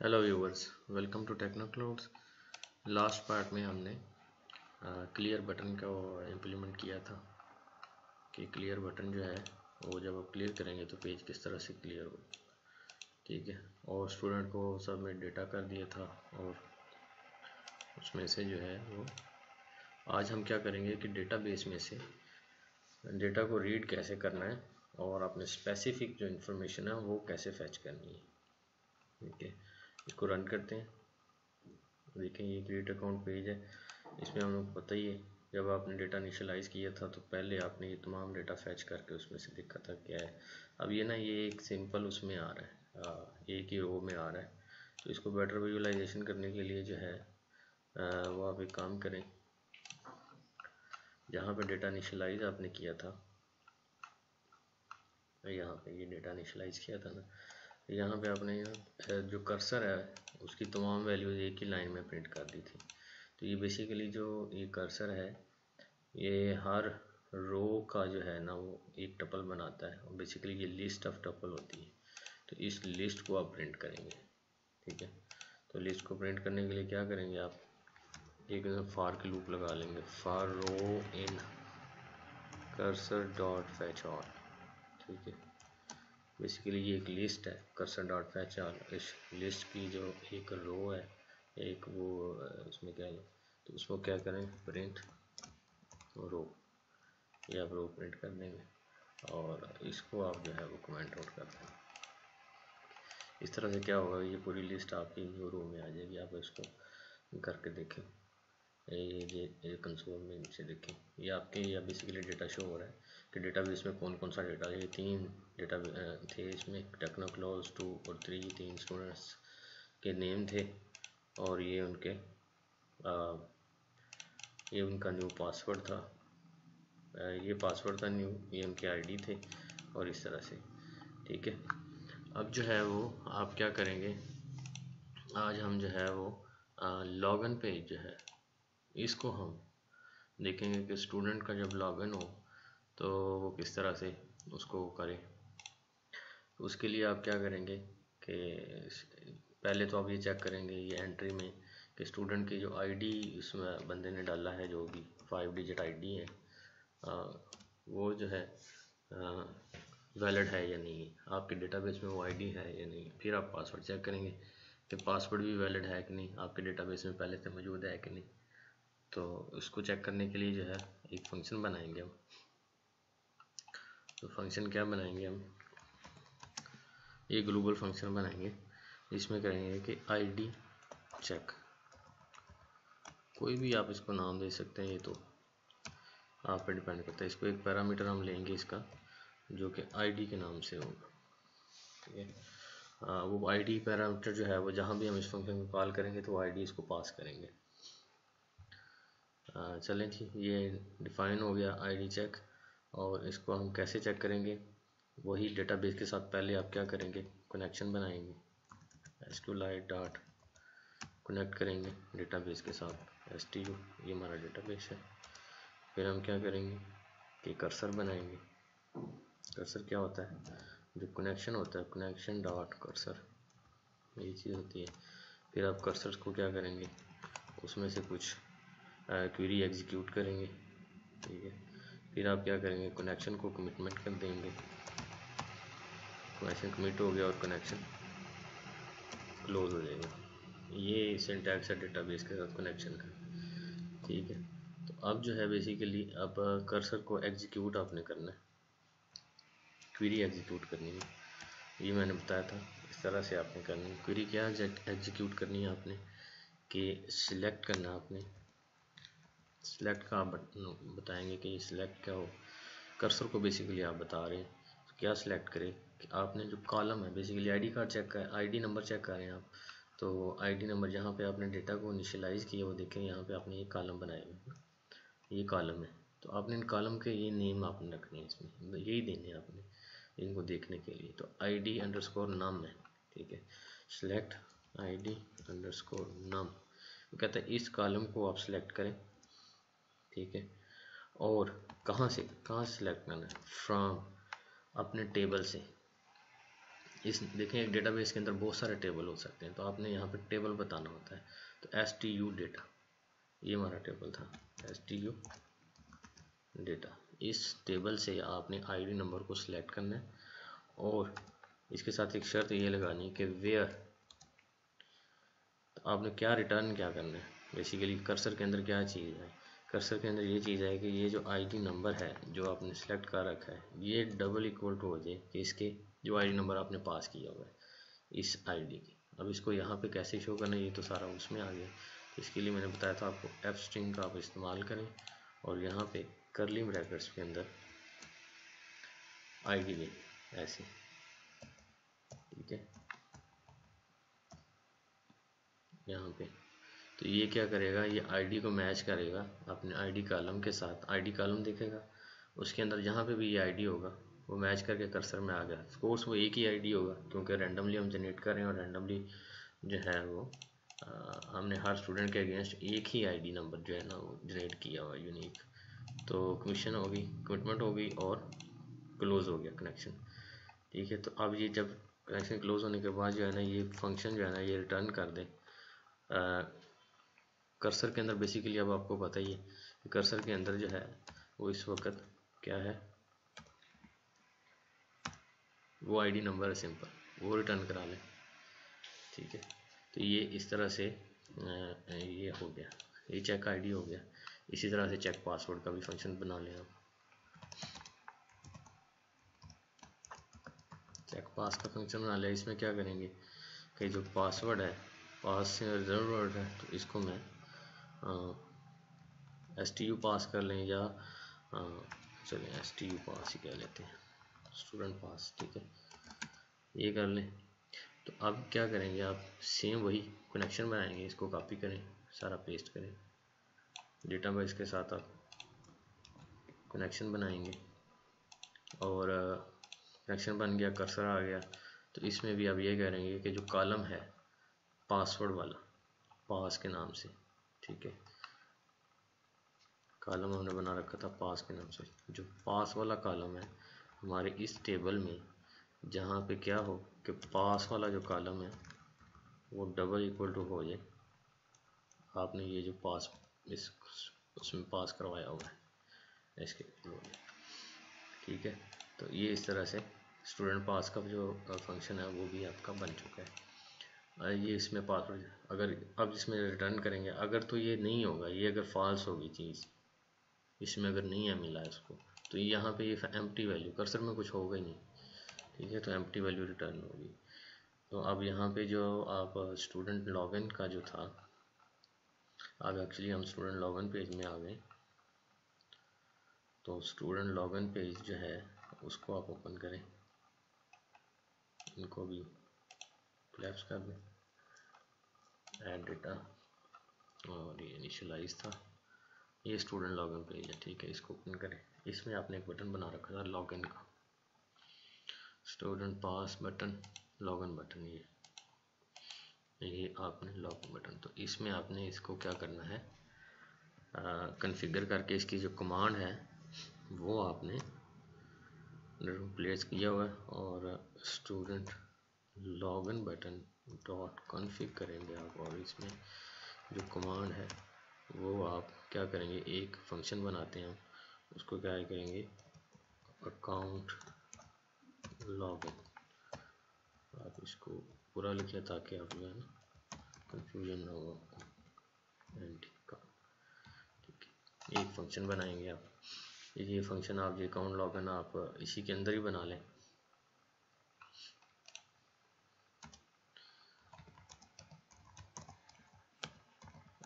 Hello viewers, welcome to Technoclouds. Last part में हमने clear button को इम्प्लीमेंट किया था कि क्लियर बटन जो है वो जब आप क्लियर करेंगे तो पेज किस तरह से क्लियर हो। ठीक है, और स्टूडेंट को सबमिट डेटा कर दिया था और उसमें से जो है वो आज हम क्या करेंगे कि डेटाबेस में से डेटा को रीड कैसे करना है और अपने स्पेसिफिक जो इन्फॉर्मेशन है वो कैसे फैच करनी है। ठीक है, इसको रन करते हैं। देखें, ये क्रिएट अकाउंट पेज है। इसमें हम लोग पता ही है, जब आपने डेटा इनिशियलाइज़ किया था तो पहले आपने ये तमाम डेटा फैच करके उसमें से देखा था क्या है। अब ये ना ये एक सिंपल उसमें आ रहा है, एक ही रो में आ रहा है। तो इसको बेटर विजुअलाइजेशन करने के लिए जो है वो आप एक काम करें, जहाँ पे डेटा इनिशियलाइज आपने किया था, यहाँ पे ये डेटा इनिशियलाइज किया था ना, यहाँ पे आपने जो कर्सर है उसकी तमाम वैल्यूज़ एक ही लाइन में प्रिंट कर दी थी। तो ये बेसिकली जो ये कर्सर है ये हर रो का जो है ना वो एक टपल बनाता है और बेसिकली ये लिस्ट ऑफ टपल होती है। तो इस लिस्ट को आप प्रिंट करेंगे। ठीक है, तो लिस्ट को प्रिंट करने के लिए क्या करेंगे, आप एक फार की लूप लगा लेंगे, फार रो इन कर्सर डॉट फैच ऑल। ठीक है, बेसिकली ये एक लिस्ट है कर्सर डॉट फैच ऑल। इस लिस्ट की जो एक रो है, एक वो उसमें क्या है, तो उसको क्या करें, प्रिंट रो, ये आप रो प्रिंट कर देंगे और इसको आप जो है वो कमेंट आउट कर देंगे। इस तरह से क्या होगा, ये पूरी लिस्ट आपकी जो रो में आ जाएगी। आप इसको करके देखें, ये कंसोल में नीचे देखें, ये आपके या बेसिकली डेटा शो हो रहा है कि डेटाबेस में कौन कौन सा डेटा। ये 3 डेटा थे इसमें, टेक्नोक्लॉज 2 और 3, 3 स्टूडेंट्स के नेम थे और ये उनके ये उनका न्यू पासवर्ड था, ये पासवर्ड था न्यू, ये उनके आईडी थे और इस तरह से। ठीक है, अब जो है वो आप क्या करेंगे, आज हम जो है वो लॉगिन पेज जो है इसको हम देखेंगे कि स्टूडेंट का जब लॉगिन हो तो वो किस तरह से उसको करे। उसके लिए आप क्या करेंगे कि पहले तो आप ये चेक करेंगे ये एंट्री में कि स्टूडेंट की जो आईडी उसमें बंदे ने डाला है, जो भी 5 डिजिट आईडी है, वो जो है वैलिड है या नहीं, आपके डेटाबेस में वो आईडी है या नहीं। फिर आप पासवर्ड चेक करेंगे कि पासवर्ड भी वैलिड है कि नहीं, आपके डेटाबेस में पहले से मौजूद है कि नहीं। तो उसको चेक करने के लिए जो है एक फंक्शन बनाएंगे हम। तो फंक्शन क्या बनाएंगे हम, ये ग्लोबल फंक्शन बनाएंगे, इसमें करेंगे कि आईडी चेक, कोई भी आप इसको नाम दे सकते हैं, ये तो आप पे डिपेंड करता है। इसको एक पैरामीटर हम लेंगे इसका जो कि आईडी के नाम से होगा। ठीक है, वो आईडी पैरामीटर जो है वो जहाँ भी हम इस फंक्शन को कॉल करेंगे तो वो आईडी इसको पास करेंगे। चलें जी, ये डिफाइन हो गया आईडी चेक। और इसको हम कैसे चेक करेंगे, वही डेटाबेस के साथ पहले आप क्या करेंगे, कनेक्शन बनाएंगे, SQLite डॉट कनेक्ट करेंगे डेटाबेस के साथ, STU, ये हमारा डेटाबेस है। फिर हम क्या करेंगे कि कर्सर बनाएंगे। कर्सर क्या होता है, जो कनेक्शन होता है, कनेक्शन डॉट कर्सर, यही चीज़ होती है। फिर आप कर्सर को क्या करेंगे, उसमें से कुछ क्वेरी एग्जीक्यूट करेंगे। ठीक है, फिर आप क्या करेंगे, कनेक्शन को कमिटमेंट कर देंगे, कनेक्शन कमिट हो गया और कनेक्शन क्लोज हो जाएगा। ये सिंटैक्स है डेटाबेस के साथ कनेक्शन का। ठीक है, तो अब जो है बेसिकली अब कर्सर को एग्जीक्यूट आपने करना है, क्वेरी एग्जीक्यूट करनी है। ये मैंने बताया था, इस तरह से आपने करनी है। क्वेरी क्या एग्जीक्यूट करनी है आपने कि सिलेक्ट करना, आपने सिलेक्ट का आप बताएंगे कि ये सिलेक्ट क्या हो। कर्सर को बेसिकली आप बता रहे हैं तो क्या सिलेक्ट करें कि आपने जो कॉलम है, बेसिकली आईडी कार्ड चेक कर, आईडी नंबर चेक कर रहे हैं आप, तो आईडी नंबर जहाँ पे आपने डेटा को इनिशियलाइज़ किया वो देखें, यहाँ पे आपने ये कॉलम बनाए हुए, ये कॉलम है, तो आपने इन कॉलम के ये नेम आपने रखने हैं, इसमें यही देने हैं आपने इनको देखने के लिए। तो ID अंडरस्कोर नम है। ठीक है, सिलेक्ट ID अंडरस्कोर नम, वो कहता है इस कॉलम को आप सिलेक्ट करें। ठीक है, और कहाँ से सिलेक्ट करना है, फ्रॉम अपने टेबल से। इस देखें एक डेटाबेस के अंदर बहुत सारे टेबल हो सकते हैं, तो आपने यहाँ पे टेबल बताना होता है। तो STU डेटा, ये हमारा टेबल था STU डेटा। इस टेबल से आपने आईडी नंबर को सिलेक्ट करना है और इसके साथ एक शर्त ये लगानी है कि वेयर, तो आपने क्या रिटर्न क्या करना है। बेसिकली कर्सर के अंदर क्या चीज़ है, कर्सर के अंदर ये चीज़ है कि ये जो आईडी नंबर है जो आपने सेलेक्ट कर रखा है ये डबल इक्वल टू हो जाए कि इसके जो आईडी नंबर आपने पास किया हुआ है इस आईडी की। अब इसको यहाँ पे कैसे शो करना है ये तो सारा उसमें आ गया। तो इसके लिए मैंने बताया था आपको एफ स्ट्रिंग का आप इस्तेमाल करें और यहाँ पे कर्ली ब्रैकेट्स के अंदर आईडी दें ऐसे, ठीक है यहाँ पे। तो ये क्या करेगा, ये आईडी को मैच करेगा अपने आईडी कॉलम के साथ। आईडी कॉलम देखेगा उसके अंदर जहाँ पे भी ये आईडी होगा वो मैच करके कर्सर में आ गया। ऑफ कोर्स वो एक ही आईडी होगा क्योंकि रैंडमली हम जनरेट कर रहे हैं और रैंडमली जो है वो हमने हर स्टूडेंट के अगेंस्ट एक ही आईडी नंबर जो है ना वो जनरेट किया हुआ यूनिक। तो कमीशन होगी, कमिटमेंट होगी और क्लोज हो गया कनेक्शन, ठीक है। तो अब ये जब कनेक्शन क्लोज होने के बाद जो है ना ये फंक्शन जो है ना ये रिटर्न कर दे। कर्सर के अंदर बेसिकली अब आपको पता ही है कि कर्सर के अंदर जो है वो इस वक्त क्या है, वो आईडी नंबर है सिंपल, वो रिटर्न करा लें, ठीक है। तो ये इस तरह से ये हो गया, ये चेक आईडी हो गया। इसी तरह से चेक पासवर्ड का भी फंक्शन बना लें आप। चेक पास का फंक्शन बना लिया। इसमें क्या करेंगे कि जो पासवर्ड है, पास से रिजर्व वर्ड है, तो इसको मैं STU पास कर लें या चलें STU पास ही कह लेते हैं, स्टूडेंट पास, ठीक है ये कर लें। तो अब क्या करेंगे आप, सेम वही कनेक्शन बनाएंगे, इसको कॉपी करें, सारा पेस्ट करें, डेटाबेस के साथ आप कनेक्शन बनाएंगे और कनेक्शन बन गया, कर्सर आ गया। तो इसमें भी आप ये करेंगे कि जो कॉलम है पासवर्ड वाला, पास के नाम से, ठीक है कॉलम हमने बना रखा था पास के नाम से, जो पास वाला कॉलम है हमारे इस टेबल में जहाँ पे क्या हो कि पास वाला जो कॉलम है वो डबल इक्वल टू हो जाए आपने ये जो पास इस उसमें पास करवाया हुआ है इसके, ठीक है। तो ये इस तरह से स्टूडेंट पास का जो फंक्शन है वो भी आपका बन चुका है। ये इसमें पासवर्ड अगर अब इसमें रिटर्न करेंगे, अगर तो ये नहीं होगा, ये अगर फॉल्स होगी चीज़ इसमें अगर नहीं है मिला इसको, तो यहाँ पे ये एम्प्टी वैल्यू, कर्सर में कुछ होगा ही नहीं, ठीक है तो एम्प्टी वैल्यू रिटर्न होगी। तो अब यहाँ पे जो आप स्टूडेंट लॉगिन का जो था, अब एक्चुअली हम स्टूडेंट लॉगिन पेज में आ गए। तो स्टूडेंट लॉगिन पेज जो है उसको आप ओपन करें, इनको भी क्लैप्स कर दें, ऐड डेटा, और ये इनिशियलाइज था, ये स्टूडेंट लॉगिन पेज है, ठीक है इसको ओपन करें। इसमें आपने एक बटन बना रखा था लॉगिन का, स्टूडेंट पास बटन, लॉगिन बटन, ये आपने लॉगिन बटन। तो इसमें आपने इसको क्या करना है, कॉन्फ़िगर करके इसकी जो कमांड है वो आपने प्लेस किया हुआ है और student login button dot config करेंगे आप, और इसमें जो कमांड है वो आप क्या करेंगे, एक फंक्शन बनाते हैं हम, उसको क्या करेंगे अकाउंट लॉगिन, आप इसको पूरा लिख लें ताकि आप जो है ना कंफ्यूजन ना हो का, ठीक है। एक फंक्शन बनाएंगे आप, ये फंक्शन आप जो अकाउंट लॉगिन आप इसी के अंदर ही बना लें।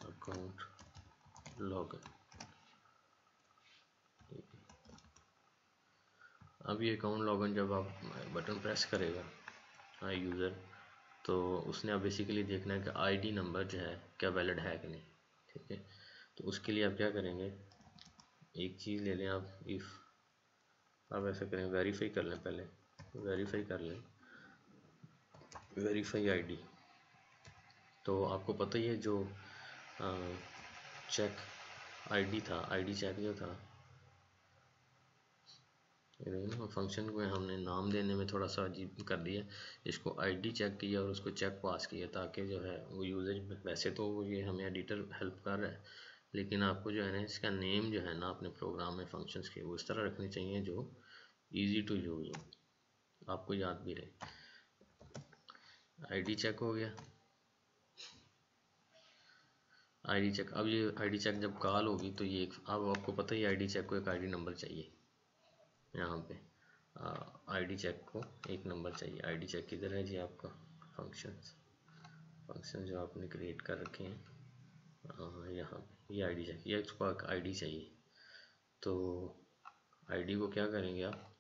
अकाउंट लॉगिन, अब ये अकाउंट लॉगिन जब आप बटन प्रेस करेगा यूज़र, तो उसने अब बेसिकली देखना है कि आईडी नंबर जो है क्या वैलिड है कि नहीं, ठीक है। तो उसके लिए आप क्या करेंगे, एक चीज़ ले लें आप, इफ़ आप ऐसा करें वेरीफाई कर लें, पहले वेरीफाई कर लें, वेरीफाई आईडी। तो आपको पता ही है जो चेक आईडी था, आईडी चेक जो था ना फंक्शन को हमने नाम देने में थोड़ा सा अजीब कर दिया, इसको आईडी चेक किया और उसको चेक पास किया ताकि जो है वो यूजर, वैसे तो ये हमें एडिटर हेल्प कर रहा है, लेकिन आपको जो है ना इसका नेम जो है ना अपने प्रोग्राम में फंक्शंस के वो इस तरह रखने चाहिए जो इजी टू यूज़ हो, आपको याद भी रहे। आईडी चेक हो गया, आईडी चेक। अब ये आईडी चेक जब कॉल होगी तो ये अब आपको पता ही आईडी चेक को एक आईडी नंबर चाहिए, यहाँ पे आईडी चेक को एक नंबर चाहिए। आईडी चेक किधर है जी आपका, फंक्शन जो आपने क्रिएट कर रखे हैं यहाँ पे, ये आईडी चेक, ये इसको एक आईडी चाहिए। तो आईडी को क्या करेंगे आप,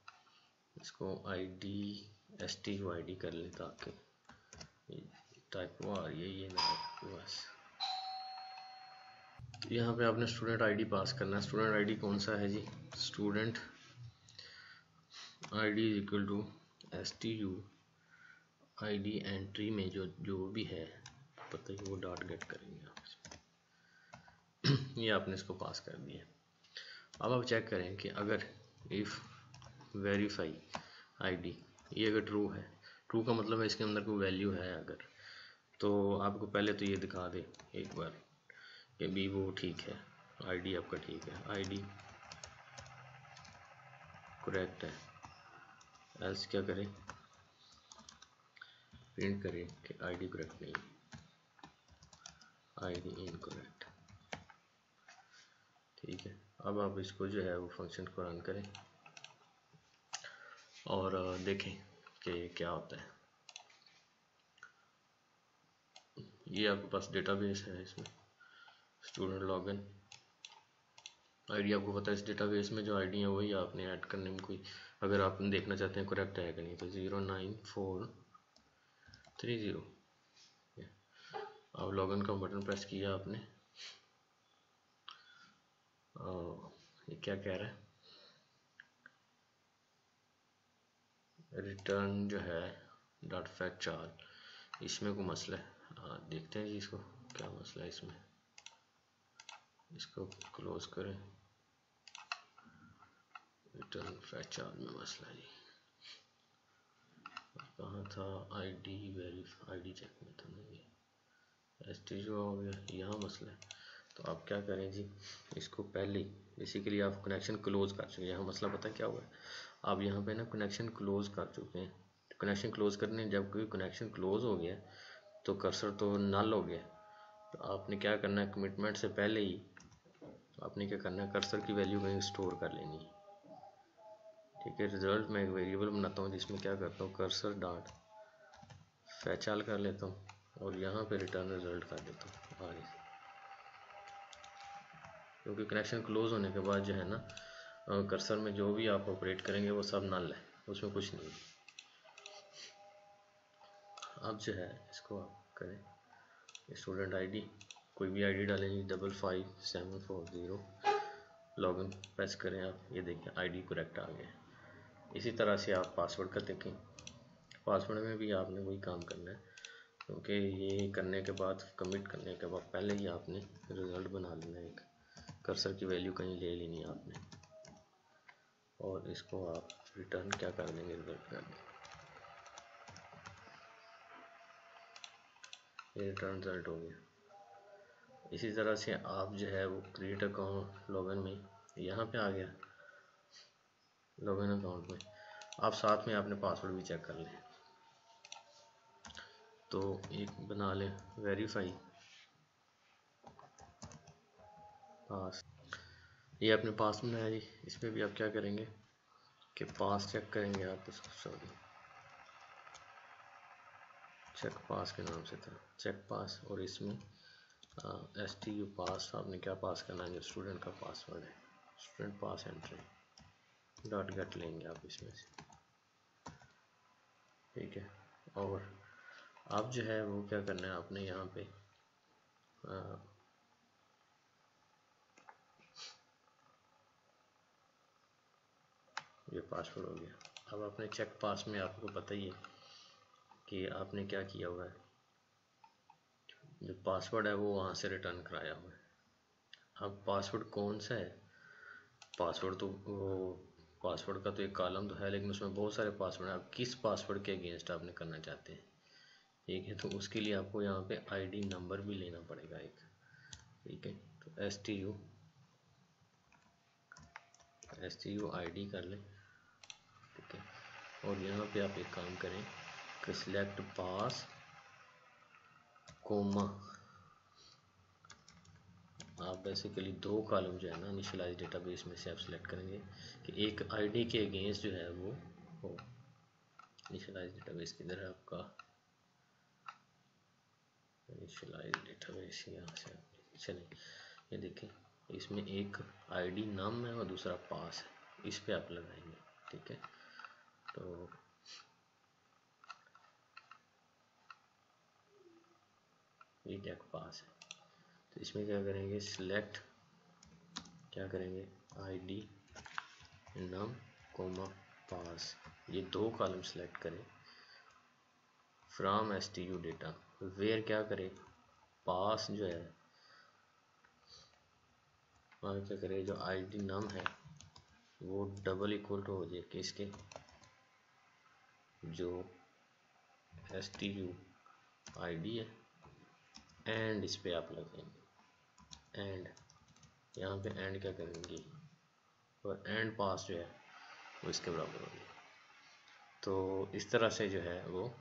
इसको आईडी STU आईडी कर ले ताकि टाइप आ रही है ये ना बस। यहाँ पे आपने स्टूडेंट आईडी पास करना है। स्टूडेंट आईडी कौन सा है जी, student ID is equal to STU ID entry में जो भी है पता ही वो डॉट गेट करेंगे आप ये आपने इसको पास कर दिया। अब आप चेक करें कि अगर इफ़ वेरीफाई आईडी ये अगर ट्रू है, ट्रू का मतलब है इसके अंदर कोई वैल्यू है अगर, तो आपको पहले तो ये दिखा दे एक बार कि भी वो ठीक है, आईडी आपका ठीक है, आईडी करेक्ट है। एल्स क्या करें, प्रिंट करें कि आईडी करेक्ट नहीं, आईडी इनकरेक्ट, ठीक है। अब आप इसको जो है वो फंक्शन को रन करें और देखें कि क्या होता है। ये आपके पास डेटाबेस है, इसमें स्टूडेंट लॉगिन आईडी आपको पता है, इस डेटाबेस में जो आईडी है वही आपने ऐड करने में कोई, अगर आप देखना चाहते हैं करेक्ट है कि नहीं, तो 09430। अब लॉगिन का बटन प्रेस किया आपने, ये क्या कह रहा है, रिटर्न जो है डॉट फैक्ट चार्ज, इसमें कोई मसला है। देखते हैं जी इसको क्या मसला है इसमें, इसको क्लोज करें। रिटर्न फैक्ट चार्ज में मसला है जी, कहाँ था, आईडी वेरीफाई आईडी चेक में तो नहीं, STU हो गया, यहाँ मसला है। तो आप क्या करें जी, इसको पहले बेसिकली आप कनेक्शन क्लोज कर चुके हैं, यहाँ मसला पता क्या हुआ है, आप यहाँ पे ना कनेक्शन क्लोज कर चुके हैं। कनेक्शन क्लोज करने, जब कोई कनेक्शन क्लोज हो गया तो कर्सर तो नल हो गया, तो आपने क्या करना है, कमिटमेंट से पहले ही आपने क्या करना है, कर्सर की वैल्यू कहीं स्टोर कर लेनी है, ठीक है। रिजल्ट में एक वेरिएबल बनाता हूँ जिसमें क्या करता हूँ, कर्सर डॉट फैचाल कर लेता हूँ और यहाँ पे रिटर्न रिजल्ट कर देता हूँ आगे, क्योंकि कनेक्शन क्लोज होने के बाद जो है ना कर्सर में जो भी आप ऑपरेट करेंगे वो सब नल है, उसमें कुछ नहीं। अब जो है इसको आप करें, स्टूडेंट आईडी कोई भी आईडी डालेंगे 55740, लॉगिन प्रेस करें आप, ये देखिए आईडी करेक्ट आ गया। इसी तरह से आप पासवर्ड का देखें, पासवर्ड में भी आपने वही काम करना है, क्योंकि ये करने के बाद, कमिट करने के बाद पहले ही आपने रिजल्ट बना लेना है, एक कर्सर की वैल्यू कहीं ले लेनी है आपने, और इसको आप रिटर्न क्या कर देंगे, रिजल्ट कर देंगे, ये रिटर्न रिजल्ट हो गया। इसी तरह से आप जो है वो क्रिएट अकाउंट लॉगिन में यहाँ पे आ गया, लॉगिन अकाउंट में आप साथ में आपने पासवर्ड भी चेक कर लें, तो एक बना लें वेरीफाई पास, ये आपने पास बनाया जी। इसमें भी आप क्या करेंगे कि पास चेक करेंगे आप इसको, सॉरी चेक पास के नाम से था, चेक पास, और इसमें STU पास आपने क्या पास करना है, जो स्टूडेंट का पासवर्ड है, स्टूडेंट पास एंट्री डॉट गेट लेंगे आप इसमें से, ठीक है। और आप जो है वो क्या करना है आपने यहाँ पे ये पासवर्ड हो गया। अब आपने चेक पास में आपको पता ही है कि आपने क्या किया हुआ है, जो पासवर्ड है वो वहाँ से रिटर्न कराया हुआ है। अब पासवर्ड कौन सा है, पासवर्ड तो वो पासवर्ड का तो एक कॉलम तो है, लेकिन उसमें बहुत सारे पासवर्ड हैं। आप किस पासवर्ड के अगेंस्ट आपने करना चाहते हैं, ठीक है। तो उसके लिए आपको यहाँ पे आईडी नंबर भी लेना पड़ेगा एक, ठीक है। तो STU ID कर लें, ठीक है। और यहाँ पे आप एक काम करें कि सिलेक्ट पास कोमा, आप बेसिकली दो कॉलम जो है ना इनिशियलाइज डेटाबेस में से आप सिलेक्ट करेंगे कि एक आईडी के अगेंस्ट जो है वो हो। इनिशियलाइज डेटाबेस किधर है आपका, इनिशियलाइज डेटाबेस यहाँ से चलें, ये देखें इसमें एक आईडी नाम है और दूसरा पास है, इस पे आप लगाएंगे, ठीक है। तो ये टैग पास है, तो इसमें क्या करेंगे, सिलेक्ट क्या करेंगे आईडी नाम कोमा पास, ये दो कॉलम सेलेक्ट करें। फ्रॉम STU डेटा वेयर क्या करें, पास जो है वहाँ क्या करें, जो आईडी नाम है वो डबल इक्वल टू हो जाए किसके, जो STU ID है, एंड इस पे आप लगाएंगे एंड, यहाँ पे एंड क्या करेंगे, और एंड पास जो है वो इसके बराबर होगी। तो इस तरह से जो है वो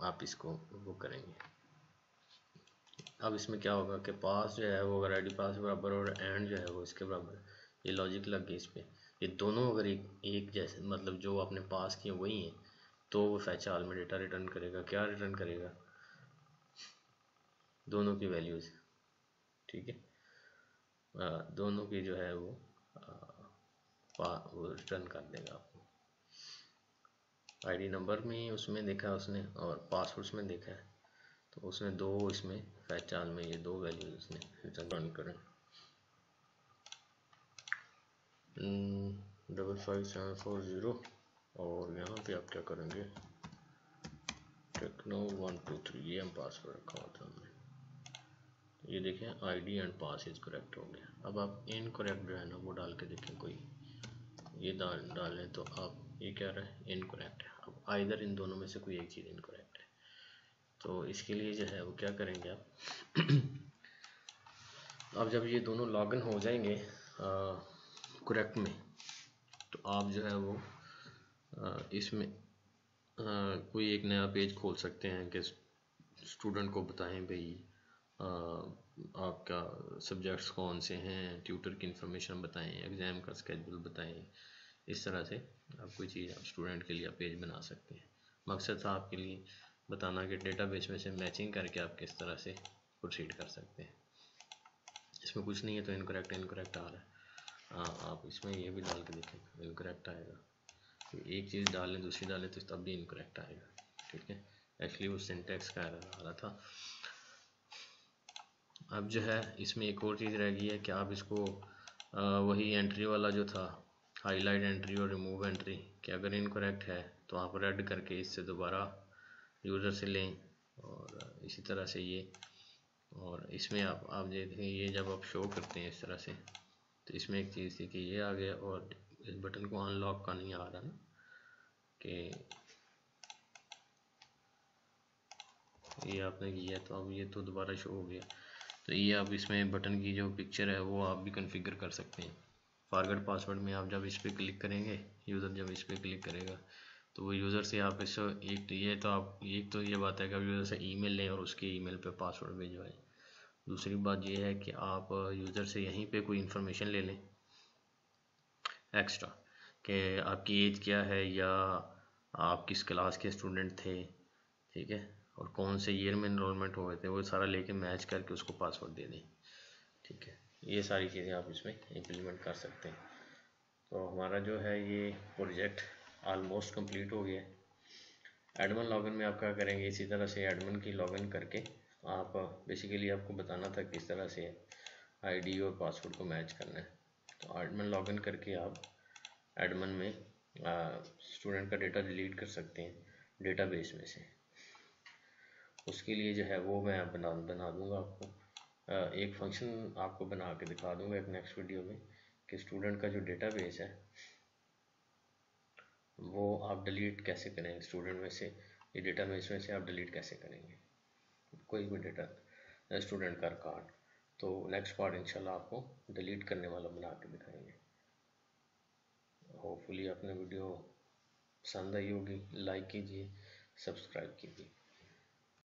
आप इसको वो करेंगे। अब इसमें क्या होगा कि पास जो है वो अगर आईडी पास के बराबर और एंड जो है वो इसके बराबर, ये लॉजिक लग गई इस पे। ये दोनों अगर एक जैसे, मतलब जो आपने पास किए वही है, तो वो फैच ऑल में डेटा रिटर्न करेगा। क्या रिटर्न करेगा, दोनों की वैल्यूज, ठीक है। दोनों की जो है वो रिटर्न कर देगा आपको। आईडी नंबर में उसमें देखा है उसने, और पासवर्ड्स में देखा है, तो उसने दो इसमें फैच ऑल में ये दो वैल्यूज उसने रिटर्न करें। 55740 और यहाँ पे आप क्या करेंगे, टेक्नो 123, ये हम पासवर्ड रखा हुआ था हमने। ये देखें ID and pass is correct हो गया। अब आप इनकरेक्ट जो है ना वो डाल के देखें, कोई ये डालें तो आप ये क्या रहा है, इनकरेक्ट है। अब आइदर इन दोनों में से कोई एक चीज़ इनकरेक्ट है, तो इसके लिए जो है वो क्या करेंगे आप अब जब ये दोनों लॉगिन हो जाएंगे करेक्ट में, तो आप जो है वो इसमें कोई एक नया पेज खोल सकते हैं कि स्टूडेंट को बताएं भाई आपका सब्जेक्ट्स कौन से हैं, ट्यूटर की इंफॉर्मेशन बताएं, एग्ज़ाम का स्केड्यूल बताएं। इस तरह से आप कोई चीज़ आप स्टूडेंट के लिए आप पेज बना सकते हैं। मकसद था आपके लिए बताना कि डेटाबेस में से मैचिंग करके आप किस तरह से प्रोसीड कर सकते हैं। इसमें कुछ नहीं है, तो इनकरेक्ट आ रहा है, आप इसमें ये भी डाल के देखें, इनकरेक्ट आएगा। तो एक चीज़ डालें दूसरी डालें तो तब भी इनकरेक्ट आएगा, ठीक है। एक्चुअली वो सिंटैक्स का एरर आ रहा था। अब जो है इसमें एक और चीज़ रह गई है कि आप इसको वही एंट्री वाला जो था, हाईलाइट एंट्री और रिमूव एंट्री, कि अगर इनकरेक्ट है तो आप रेड करके इससे दोबारा यूज़र से लें, और इसी तरह से ये, और इसमें आप देखें ये जब आप शो करते हैं इस तरह से, तो इसमें एक चीज़ थी कि ये आ गया, और इस बटन को अनलॉक का नहीं आ रहा ना, कि ये आपने किया तो अब ये तो दोबारा शो हो गया। तो ये आप इसमें बटन की जो पिक्चर है वो आप भी कॉन्फ़िगर कर सकते हैं। फॉरगेट पासवर्ड में आप जब इस पर क्लिक करेंगे, यूज़र जब इस पर क्लिक करेगा तो वो यूज़र से आप इसको एक तो ये बात है कि आप यूज़र से ईमेल लें और उसके ईमेल पे पासवर्ड भिजवाएं। दूसरी बात ये है कि आप यूज़र से यहीं पे कोई इन्फॉर्मेशन ले लें एक्स्ट्रा, कि आपकी एज क्या है या आप किस क्लास के स्टूडेंट थे, ठीक है, और कौन से ईयर में इनरोलमेंट हुए थे, वो सारा लेके मैच करके उसको पासवर्ड दे दें, ठीक है। ये सारी चीज़ें आप इसमें इम्प्लीमेंट कर सकते हैं। तो हमारा जो है ये प्रोजेक्ट ऑलमोस्ट कंप्लीट हो गया है। एडमिन लॉगिन में आप क्या करेंगे, इसी तरह से एडमिन की लॉगिन करके आप बेसिकली आपको बताना था किस तरह से आईडी और पासवर्ड को मैच करना है। तो एडमिन लॉगिन करके आप एडमिन में स्टूडेंट का डेटा डिलीट कर सकते हैं डेटाबेस में से। उसके लिए जो है वो मैं बना दूंगा आपको, एक फंक्शन आपको बना के दिखा दूंगा एक नेक्स्ट वीडियो में, कि स्टूडेंट का जो डेटाबेस है वो आप डिलीट कैसे करेंगे, स्टूडेंट में से ये डेटाबेस में से आप डिलीट कैसे करेंगे कोई भी डेटा स्टूडेंट का रिकॉर्ड। तो नेक्स्ट पार्ट इंशाल्लाह आपको डिलीट करने वाला बना के दिखाएंगे। होपफुली आपने वीडियो पसंद आई होगी, लाइक कीजिए, सब्सक्राइब कीजिए।